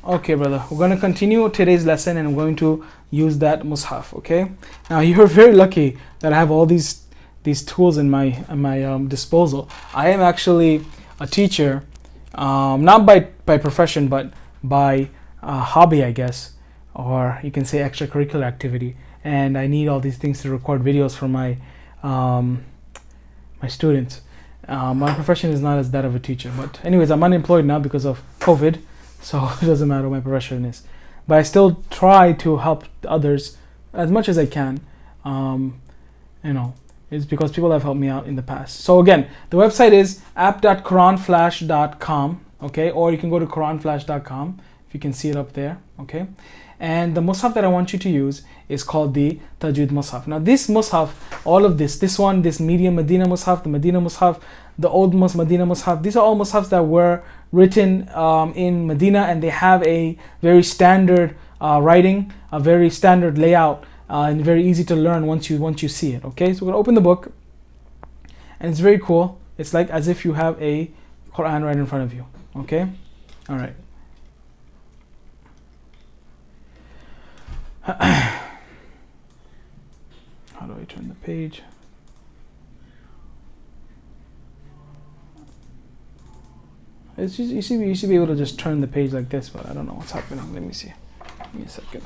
Okay, brother. We're going to continue today's lesson and I'm going to use that mushaf. Okay. Now you're very lucky that I have all these tools in my disposal. I am actually a teacher, not by profession, but by hobby, I guess, or you can say extracurricular activity. And I need all these things to record videos for my my students. My profession is not as that of a teacher, but anyways, I'm unemployed now because of COVID, so it doesn't matter what my profession is. But I still try to help others as much as I can. You know, it's because people have helped me out in the past. So again, the website is app.quranflash.com, okay, or you can go to quranflash.com if you can see it up there, okay. And the mushaf that I want you to use is called the Tajweed mushaf. Now this mushaf, all of this one, this medium Medina mushaf, the Medina mushaf, the old Medina mushaf, these are all mushafs that were written in Medina, and they have a very standard writing, a very standard layout, and very easy to learn once you see it. Okay, so we're gonna open the book, and it's very cool. It's like as if you have a Quran right in front of you. Okay, all right. How do I turn the page? It's just, you should be able to just turn the page like this, but I don't know what's happening. Let me see. Give me a second.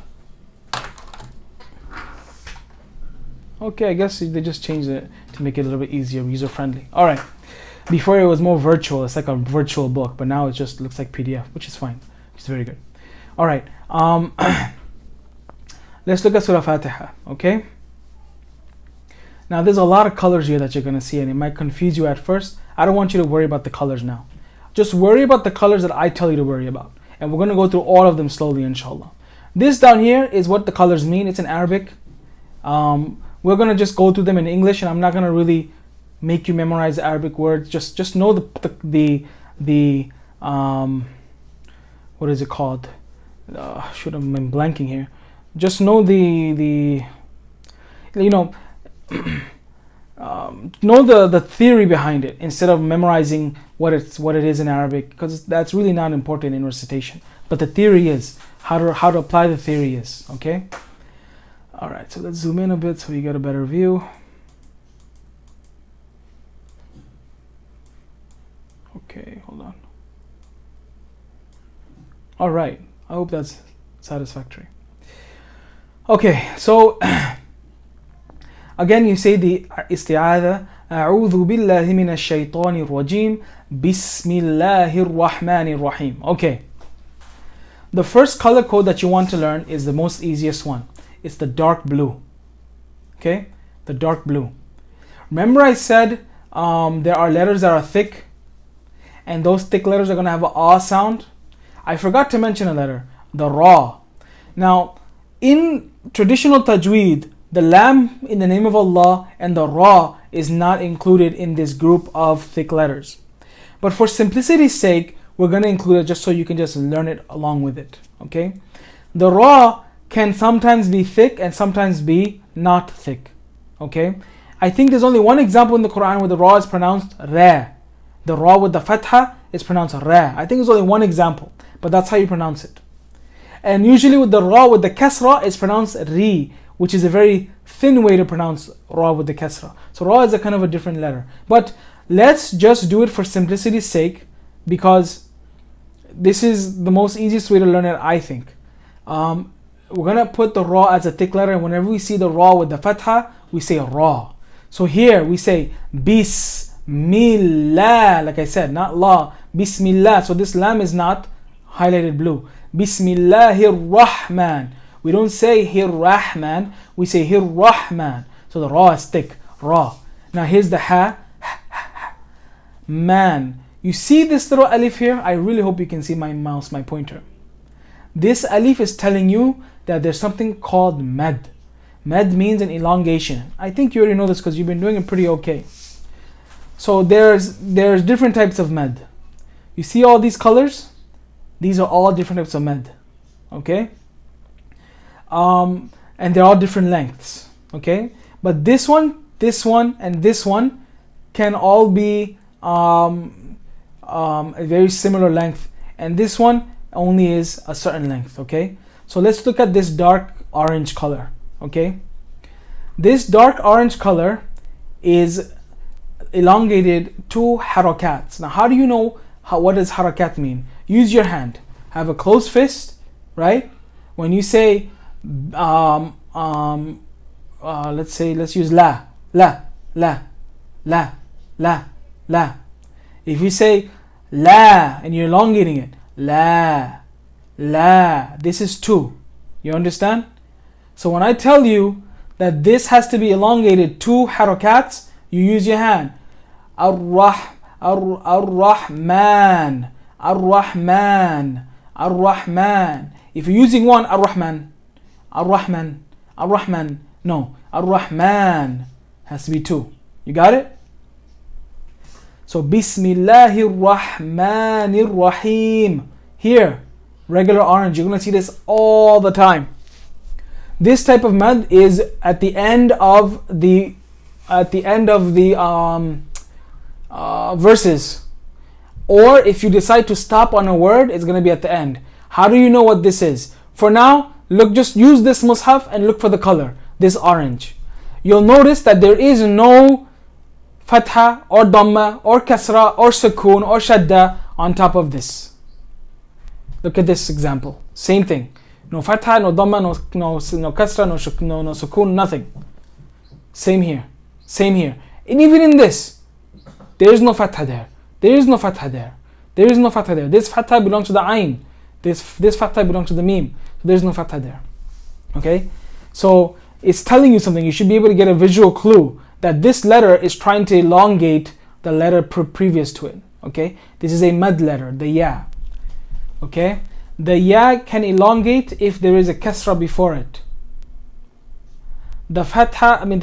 Okay, I guess they just changed it to make it a little bit easier, user-friendly. All right. Before it was more virtual. It's like a virtual book, but now it just looks like PDF, which is fine. Which is very good. All right. Let's look at Surah Fatiha, okay? Now there's a lot of colors here that you're going to see, and it might confuse you at first. I don't want you to worry about the colors now. Just worry about the colors that I tell you to worry about. And we're going to go through all of them slowly, inshallah. This down here is what the colors mean. It's in Arabic. We're going to just go through them in English, and I'm not going to really make you memorize Arabic words. Just know the what is it called? Should have been blanking here. Just know the know the theory behind it instead of memorizing what it is in Arabic, because that's really not important in recitation. But the theory is how to apply the theory is, okay? All right, so let's zoom in a bit so you get a better view. Okay, hold on. All right, I hope that's satisfactory. Okay, so again you say the isti'adha. أعوذ بالله من الشيطان الرجيم بسم الله الرحمن الرحيم. Okay, the first color code that you want to learn is the most easiest one. It's the dark blue. Okay, the dark blue. Remember I said there are letters that are thick, and those thick letters are going to have an ah sound. I forgot to mention a letter, the ra. Now in traditional tajweed, the lam in the name of Allah and the ra is not included in this group of thick letters. But for simplicity's sake, we're going to include it just so you can just learn it along with it. Okay? The ra can sometimes be thick and sometimes be not thick. Okay? I think there's only one example in the Quran where the ra is pronounced ra. The ra with the fatha is pronounced ra. I think there's only one example, but that's how you pronounce it. And usually with the ra with the kasra, it's pronounced ri, which is a very thin way to pronounce ra with the kasra. So ra is a kind of a different letter. But let's just do it for simplicity's sake, because this is the most easiest way to learn it, I think. We're going to put the ra as a thick letter, and whenever we see the ra with the fatha, we say ra. So here we say bismillah, like I said, not la, bismillah. So this lam is not highlighted blue. Bismillahir Rahman. We don't say Hir Rahman, we say Hir Rahman. So the ra is thick, ra. Now here's the ha, man. You see this little alif here? I really hope you can see my mouse, my pointer. This alif is telling you that there's something called mad. Mad means an elongation. I think you already know this because you've been doing it pretty okay. So there's different types of mad. You see all these colors? These are all different types of mad. Okay? And they're all different lengths. Okay? But this one, and this one can all be a very similar length. And this one only is a certain length. Okay, so let's look at this dark orange color. Okay, this dark orange color is elongated 2 harakats. Now how do you know what does harakat mean? Use your hand, have a closed fist, right? When you say let's use la. If you say la and you're elongating it, la, this is 2. You understand? So when I tell you that this has to be elongated 2 harakats, you use your hand. Ar-Rahman. If you're using one, Ar-Rahman. No, Ar-Rahman has to be 2. You got it? So Bismillahir Rahmanir Rahim. Here, regular orange. You're gonna see this all the time. This type of mad is at the end of the verses, or if you decide to stop on a word, it's gonna be at the end. How do you know what this is? For now, look, just use this mushaf and look for the color, this orange. You'll notice that there is no fatha or dhamma or kasra or sukoon or shadda on top of this. Look at this example. Same thing. No fatha, no dhamma, no kasra, no sukoon, nothing. Same here. And even in this, there is no fatha there. This fatha belongs to the ayn. This fatha belongs to the meme. So there is no fatha there. Okay? So it's telling you something. You should be able to get a visual clue that this letter is trying to elongate the letter previous to it. Okay? This is a mad letter, the ya. Okay? The ya can elongate if there is a kasra before it. The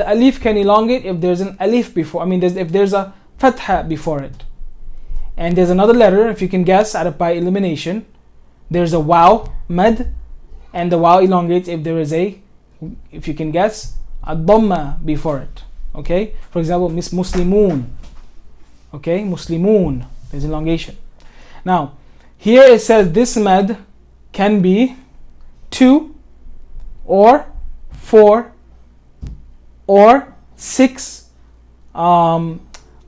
alif can elongate if there's an alif before. If there's a fatha before it. And there's another letter, if you can guess, by elimination. There's a waw, mad, and the waw elongates if there is if you can guess, a dhamma before it. Okay? For example, Muslimun. Okay? Muslimun. There's elongation. Now, here it says this mad can be 2 or 4 or 6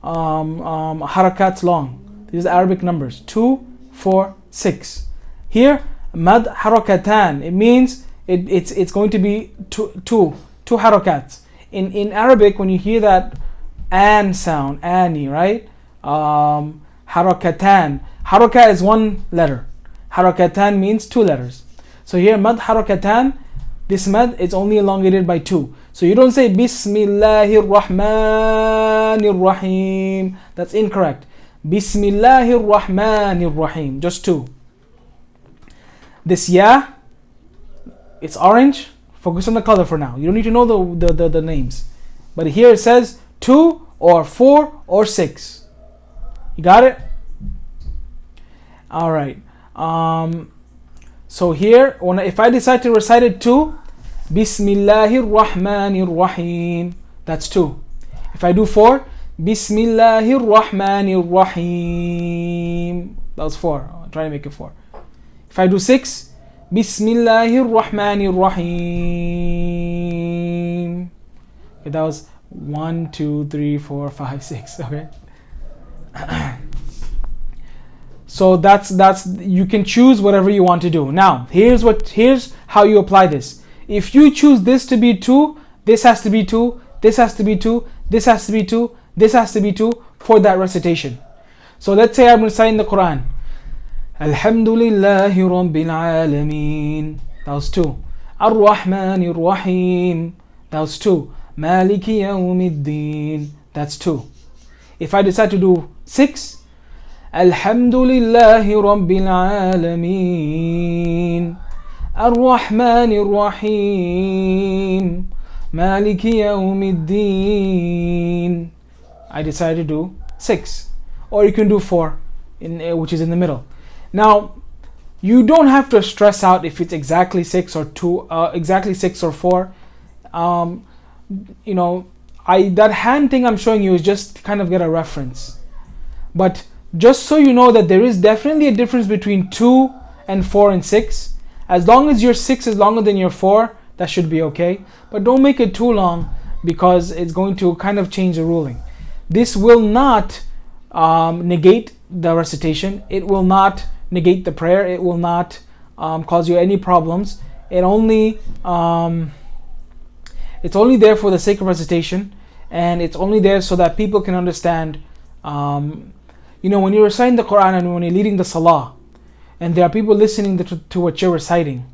harakats long. These are Arabic numbers. 2, 4, 6. Here, mad harakatan. It means it's going to be two harakats. In Arabic, when you hear that an sound, ani, right? Harakatan. Haraka is 1 letter. Harakatan means 2 letters. So here, mad harakatan, this mad is only elongated by 2. So you don't say Bismillahir Rahmanir Rahim. That's incorrect. Bismillahir Rahmanir Rahim. Just 2. This ya, it's orange. Focus on the color for now. You don't need to know the names. But here it says 2 or 4 or 6. You got it? Alright. So here, if I decide to recite it 2, Bismillahir Rahmanir Rahim. That's 2. If I do 4, Bismillahir Rahmanir Rahim. That was 4. I'll try to make it 4. If I do 6, Bismillahir Rahmanir Rahim. Okay, that was 1, 2, 3, 4, 5, 6. Okay. So that's you can choose whatever you want to do. Now, here's how you apply this. If you choose this to be 2, this has to be 2, this has to be 2, this has to be 2, this has to be 2 for that recitation. So let's say I'm reciting the Quran. Alhamdulillahi Rabbil Alameen. That was 2. Ar-Rahmanir Rahim. That was 2. Maliki Yawmiddin. That's 2. If I decide to do 6, Alhamdulillahi Rabbil Alameen. Ar-Rahmanir Rahim. Maliki Yawmiddin. I decided to do 6. Or you can do 4, which is in the middle. Now, you don't have to stress out if it's exactly 6 or 2, exactly 6 or 4. That hand thing I'm showing you is just to kind of get a reference. But just so you know that there is definitely a difference between 2 and 4 and 6. As long as your 6 is longer than your 4, that should be okay. But don't make it too long, because it's going to kind of change the ruling. This will not negate the recitation. It will not negate the prayer. It will not cause you any problems. It's only there for the sake of recitation, and it's only there so that people can understand. When you're reciting the Quran and when you're leading the Salah, and there are people listening to what you're reciting,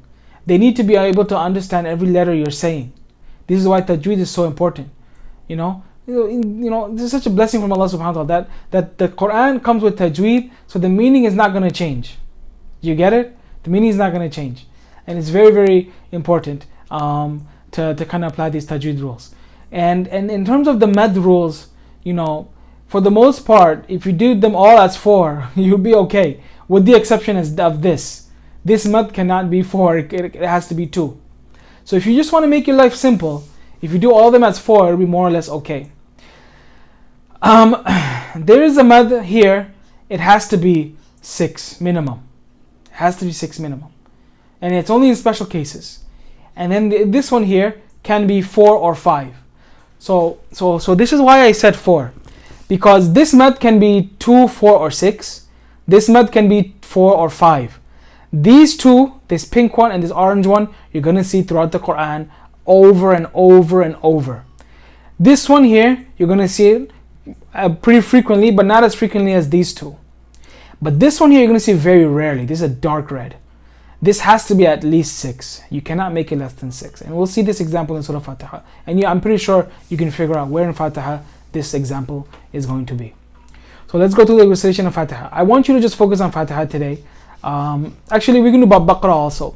they need to be able to understand every letter you're saying. This is why tajweed is so important. This is such a blessing from Allah subhanahu wa ta'ala that the Quran comes with tajweed, so the meaning is not going to change. You get it? The meaning is not going to change. And it's very, very important to kind of apply these tajweed rules. And in terms of the mad rules, for the most part, if you do them all as 4, you'll be okay. With the exception of this. This mad cannot be 4, it has to be 2. So if you just want to make your life simple, if you do all of them as 4, it'll be more or less okay. There is a mad here, it has to be 6 minimum. It has to be 6 minimum. And it's only in special cases. And then this one here can be 4 or 5. So this is why I said 4. Because this mad can be 2, 4 or 6. This mad can be 4 or 5. These two, this pink one and this orange one, you're going to see throughout the Quran over and over and over. This one here, you're going to see it pretty frequently, but not as frequently as these two. But this one here, you're going to see very rarely. This is a dark red. This has to be at least 6. You cannot make it less than 6. And we'll see this example in Surah Fatiha. And I'm pretty sure you can figure out where in Fatiha this example is going to be. So let's go to the recitation of Fatiha. I want you to just focus on Fatiha today. Actually, we're going to do Baqarah also.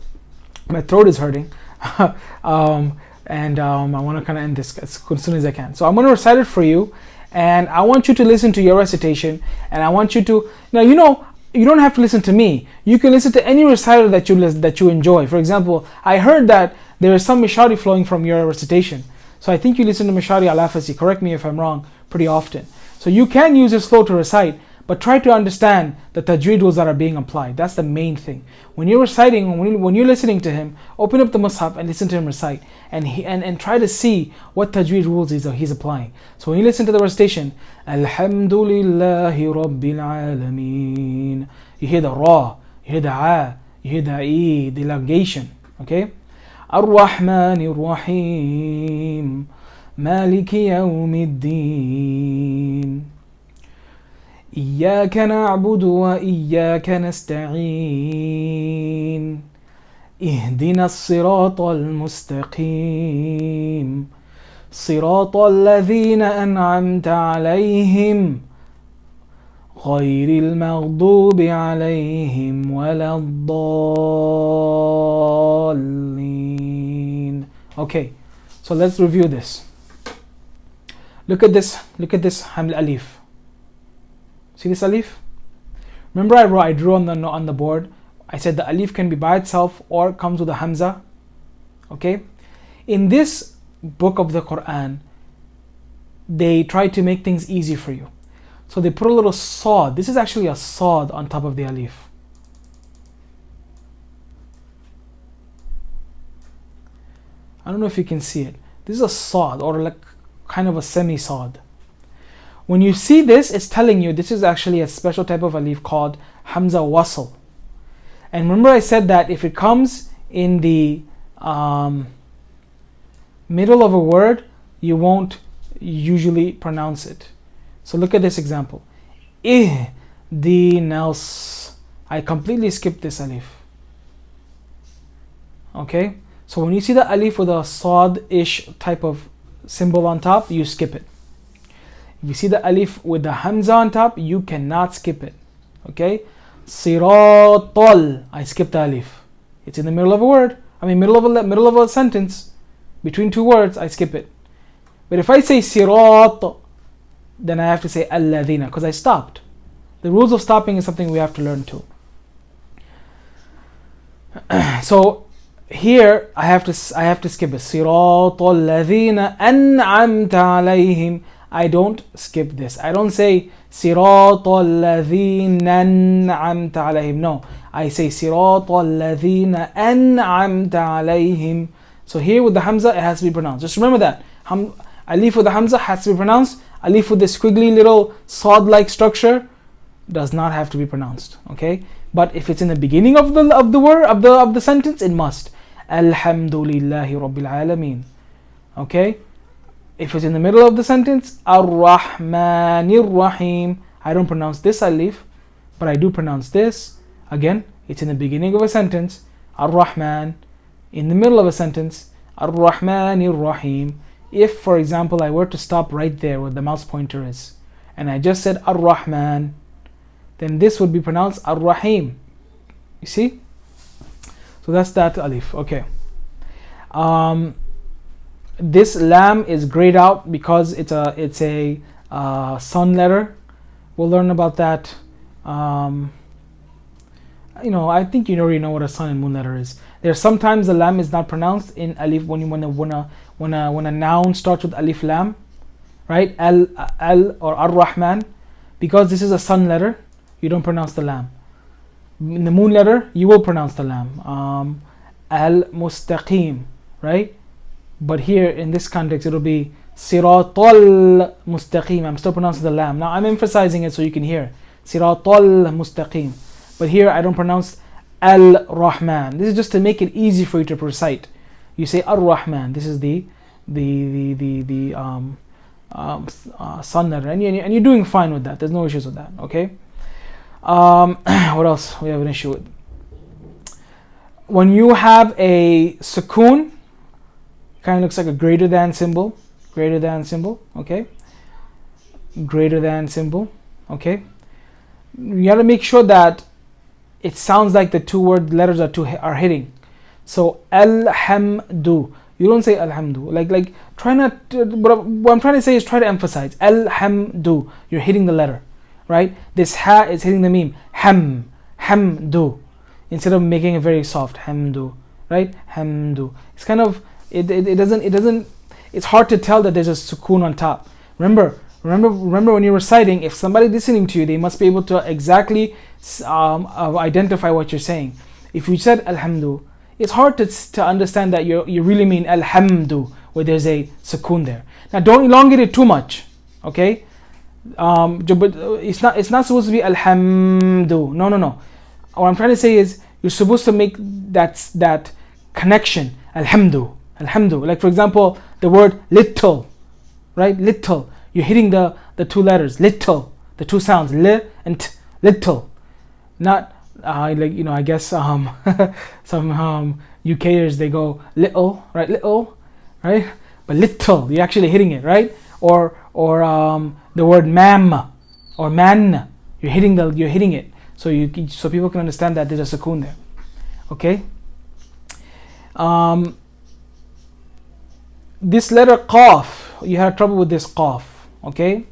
My throat is hurting. I want to kind of end this as soon as I can. So I'm going to recite it for you. And I want you to listen to your recitation. And I want you to... Now, you don't have to listen to me. You can listen to any reciter that you enjoy. For example, I heard that there is some Mishari flowing from your recitation. So I think you listen to Mishari al-Afasi, correct me if I'm wrong, pretty often. So you can use this flow to recite, but try to understand the tajweed rules that are being applied. That's the main thing. When you're reciting, when you're listening to him, open up the Mus'haf and listen to him recite, and try to see what tajweed rules he's applying. So when you listen to the recitation, Alhamdulillahi Rabbil Alameen, you hear the ra, you hear the a, you hear the e, the elongation. Okay? Ar-Rahmanir Rahim, Maliki Yawmiddin, إياك نعبد وإياك نستعين اهدنا الصراط المستقيم صراط الذين أنعمت عليهم غير المغضوب عليهم ولا الضالين. Okay, so let's review this. Look at this Haml Alif. See this alif? Remember I drew on the board. I said the alif can be by itself or comes with a hamza. Okay? In this book of the Quran, they try to make things easy for you. So they put a little sad. This is actually a sad on top of the alif. I don't know if you can see it. This is a sad, or like kind of a semi-sad. When you see this, it's telling you this is actually a special type of alif called Hamza Wasl. And remember I said that if it comes in the middle of a word, you won't usually pronounce it. So look at this example. Ihdinas. I completely skipped this alif. Okay? So when you see the alif with a sad-ish type of symbol on top, you skip it. If you see the alif with the hamza on top, you cannot skip it. Okay? Siratal. I skipped the alif. It's in the middle of a word. Middle of a sentence. Between two words, I skip it. But if I say sirat, then I have to say alladhina, because I stopped. The rules of stopping is something we have to learn too. So here I have to skip it. Siratal ladhina an'amta alayhim. I don't skip this. I don't say صراط الذين أنعمت عليهم. No, I say صراط الذين أنعمت عليهم. So here with the Hamza, it has to be pronounced. Just remember that. Alif with the Hamza has to be pronounced. Alif with the squiggly little sod-like structure does not have to be pronounced. Okay, but if it's in the beginning of the word of the sentence, it must. Alhamdulillahi Rabbil Alameen. Okay, if it's in the middle of the sentence, Ar-Rahmanir Rahim. I don't pronounce this alif, but I do pronounce this. Again, it's in the beginning of a sentence, Ar-Rahman. In the middle of a sentence, Ar-Rahmanir Rahim. If, for example, I were to stop right there where the mouse pointer is, and I just said Ar-Rahman, then this would be pronounced Ar-Rahim. You see? So that's that alif. Okay. This lam is grayed out because it's a sun letter. We'll learn about that. I think you already know what a sun and moon letter is. There's sometimes the lam is not pronounced in alif when a noun starts with alif lam, right? Al or Ar-Rahman, because this is a sun letter, you don't pronounce the lam. In the moon letter, you will pronounce the lam. Al-Mustaqim, right? But here in this context, it'll be Siratal Mustaqim. I'm still pronouncing the lam. Now I'm emphasizing it so you can hear Siratal Mustaqim. But here I don't pronounce Al-Rahman. This is just to make it easy for you to recite. You say Ar-Rahman. This is the sun letter, and you're doing fine with that. There's no issues with that. Okay. What else we have an issue with? When you have a sukoon, kind of looks like a greater than symbol. Okay. Greater than symbol. Okay. You got to make sure that it sounds like the two word letters are hitting. So alhamdu. You don't say alhamdu. Like try not to, what I'm trying to say is try to emphasize alhamdu. You're hitting the letter, right? This ha is hitting the meme. Hamdu. Instead of making it very soft. Hamdu. Right? Hamdu. It's kind of it doesn't it's hard to tell that there's a sukoon on top. Remember when you're reciting, if somebody's listening to you, they must be able to exactly identify what you're saying. If you said alhamdu, it's hard to understand that you really mean alhamdu, where there's a sukoon there. Now don't elongate it too much, okay? But it's not supposed to be alhamdu. No. What I'm trying to say is you're supposed to make that connection. Alhamdu. Like for example, the word little, right? Little. You're hitting the two letters. Little. The two sounds li and t. Little. Not I guess some UKers, they go little, right? Little, right? But little, you're actually hitting it, right? Or the word ma'am or man, you're hitting it, so people can understand that there's a sukoon there. Okay. This letter qaf, you had trouble with this qaf. Okay.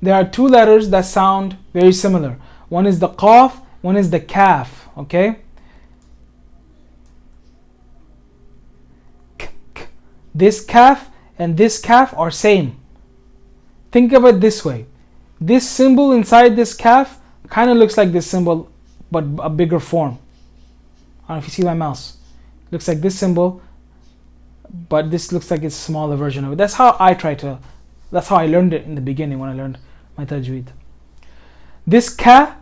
There are two letters that sound very similar. One is the qaf, one is the kaf. Okay. This kaf and this kaf are same. Think of it this way. This symbol inside this kaf kind of looks like this symbol, but a bigger form. I don't know if you see my mouse. Looks like this symbol, but this looks like it's a smaller version of it. That's how I learned it in the beginning when I learned my tajweed. This ka,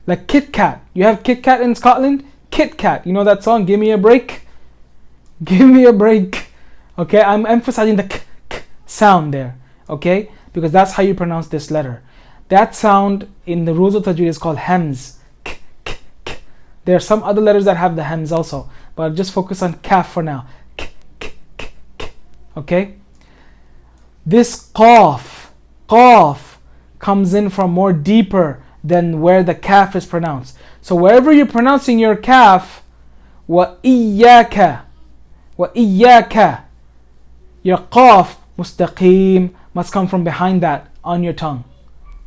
like Kit Kat. You have Kit Kat in Scotland? Kit Kat. You know that song, Give Me a Break? Give me a break. Okay, I'm emphasizing the k sound there. Okay, because that's how you pronounce this letter. That sound in the rules of tajweed is called hems. K. There are some other letters that have the hems also, but just focus on kaf for now. K. Okay. This qaf comes in from more deeper than where the kaf is pronounced. So wherever you're pronouncing your kaf, wa iyyaka, your qaf mustaqim must come from behind that on your tongue.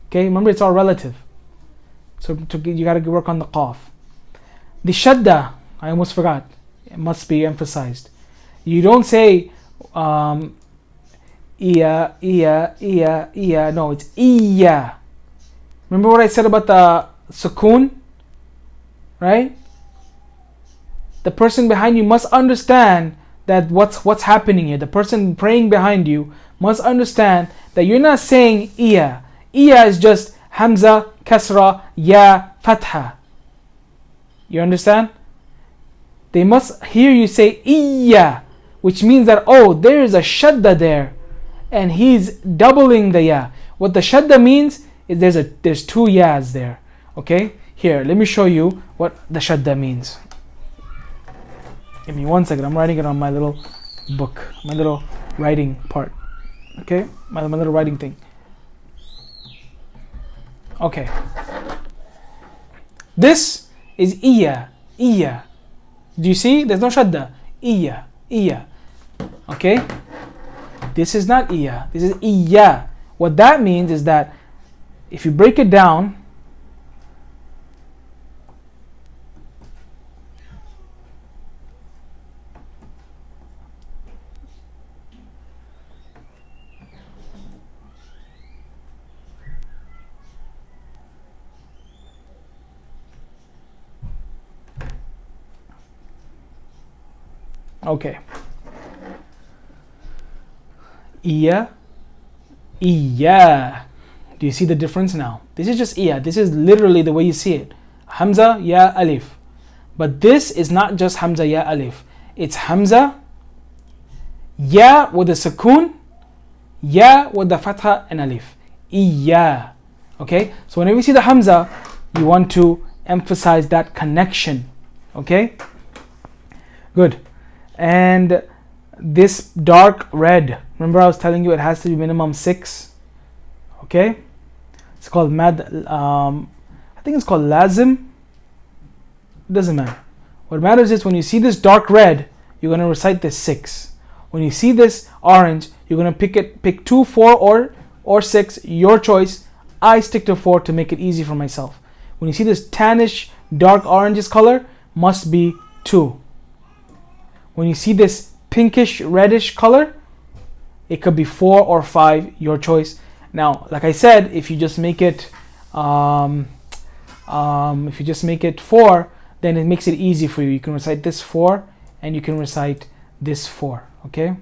Okay, remember it's all relative. So you got to work on the qaf. The shadda, I almost forgot, it must be emphasized. You don't say iya, iya, iya, iya. No, it's iya. Remember what I said about the sukoon? Right? The person behind you must understand that what's happening here. The person praying behind you must understand that you're not saying iya. Iya is just hamza, kasra, ya, fatha. You understand? They must hear you say iya, which means that, oh, there is a shadda there, and he's doubling the ya. What the shadda means is there's two yas there. Okay? Here, let me show you what the shadda means. Give me 1 second. I'm writing it on my little book, my little writing part. Okay? My little writing thing. Okay. This is iya, iya. Do you see? There's no shadda. Iya, iya. Okay? This is not iya. This is iya. What that means is that if you break it down, okay. Iya, iya. Do you see the difference now? This is just iya. This is literally the way you see it. Hamza, ya, alif. But this is not just hamza, ya, alif. It's hamza, ya with the sukoon, ya with the fatha and alif. Iya. Okay? So whenever you see the hamza, you want to emphasize that connection. Okay? Good. And this dark red, remember I was telling you it has to be minimum 6. Okay? It's called mad, I think it's called lazim. It doesn't matter. What matters is when you see this dark red, you're going to recite this 6. When you see this orange, you're going to pick 2, 4 or 6, your choice. I stick to 4 to make it easy for myself. When you see this tannish dark oranges color, must be 2. When you see this pinkish reddish color, it could be 4 or 5, your choice. Now, like I said, if you just make it 4, then it makes it easy for you. You can recite this 4 and you can recite this 4. Okay.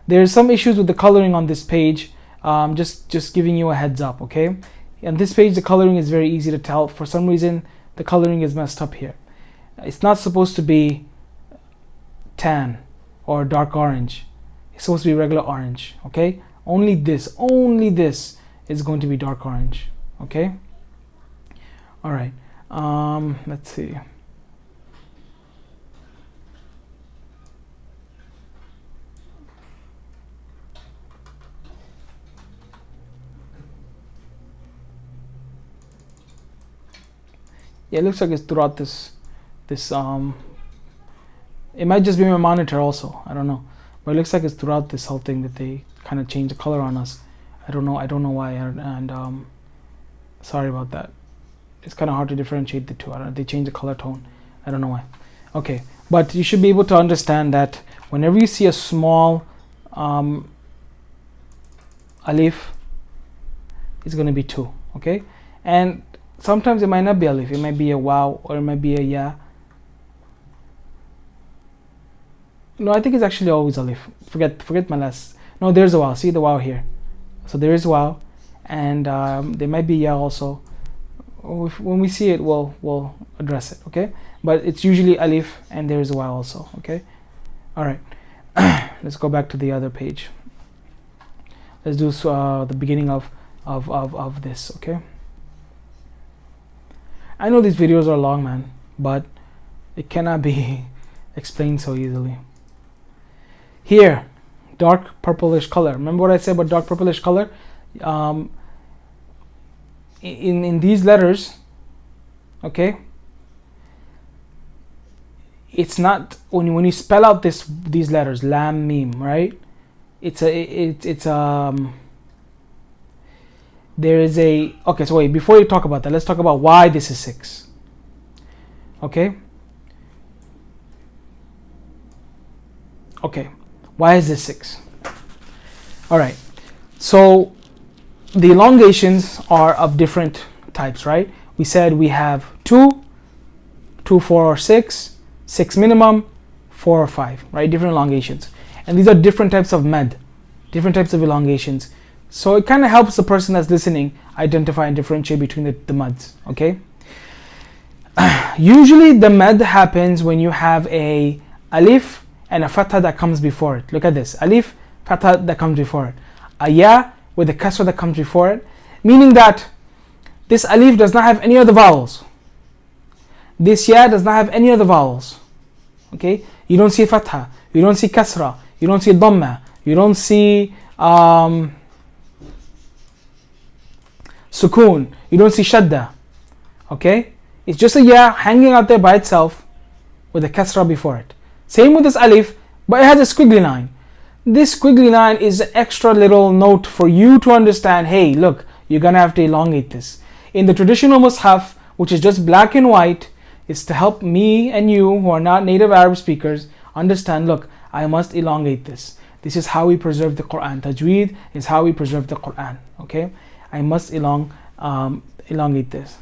There's some issues with the coloring on this page. Just giving you a heads up. Okay. On this page, the coloring is very easy to tell. For some reason, the coloring is messed up here. It's not supposed to be tan or dark orange. It's supposed to be regular orange. Okay. Only this is going to be dark orange. Okay. All right. Let's see. Yeah, it looks like it's throughout this it might just be my monitor also, I don't know, but it looks like it's throughout this whole thing that they kind of changed the color on us. I don't know why, and sorry about that. It's kind of hard to differentiate the two. They changed the color tone. I don't know why. Okay, but you should be able to understand that whenever you see a small alif, it's going to be 2. Okay, and sometimes it might not be alif. It might be a waw or it might be a ya. No, I think it's actually always alif. Forget my last. No, there's a waw. See the waw here. So there is waw, and there might be ya also. When we see it, we'll address it. Okay, but it's usually alif, and there is a waw also. Okay, all right. Let's go back to the other page. Let's do the beginning of this. Okay. I know these videos are long, man, but it cannot be explained so easily. Here, dark purplish color. Remember what I said about dark purplish color? In these letters, okay, it's not when you spell out these letters, lam mim, right? There is a, okay, so wait, before you talk about that, let's talk about why this is 6. Okay? Okay, why is this 6? All right. So the elongations are of different types, right? We said we have 2, 2, 4, or 6, 6 minimum, 4 or 5, right? Different elongations. And these are different types of med, different types of elongations. So it kind of helps the person that's listening identify and differentiate between the mads, okay? Usually the med happens when you have a alif and a fatha that comes before it. Look at this, alif, fatha that comes before it. A ya with a kasra that comes before it, meaning that this alif does not have any other vowels. This ya does not have any other vowels. Okay? You don't see fatha, you don't see kasra, you don't see dhamma, you don't see sukoon, you don't see shadda. Okay? It's just a ya hanging out there by itself with a kasra before it. Same with this alif, but it has a squiggly line. This squiggly line is an extra little note for you to understand, hey, look, you're gonna have to elongate this. In the traditional mushaf, which is just black and white, it's to help me and you who are not native Arab speakers understand, look, I must elongate this. This is how we preserve the Quran. Tajweed is how we preserve the Quran. Okay, I must elongate this.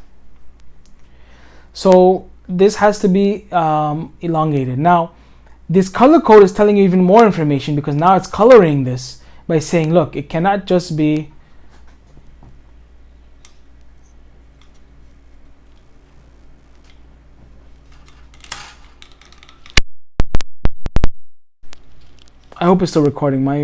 So this has to be elongated. Now, this color code is telling you even more information, because now it's coloring this by saying, look, it cannot just be I hope it's still recording. My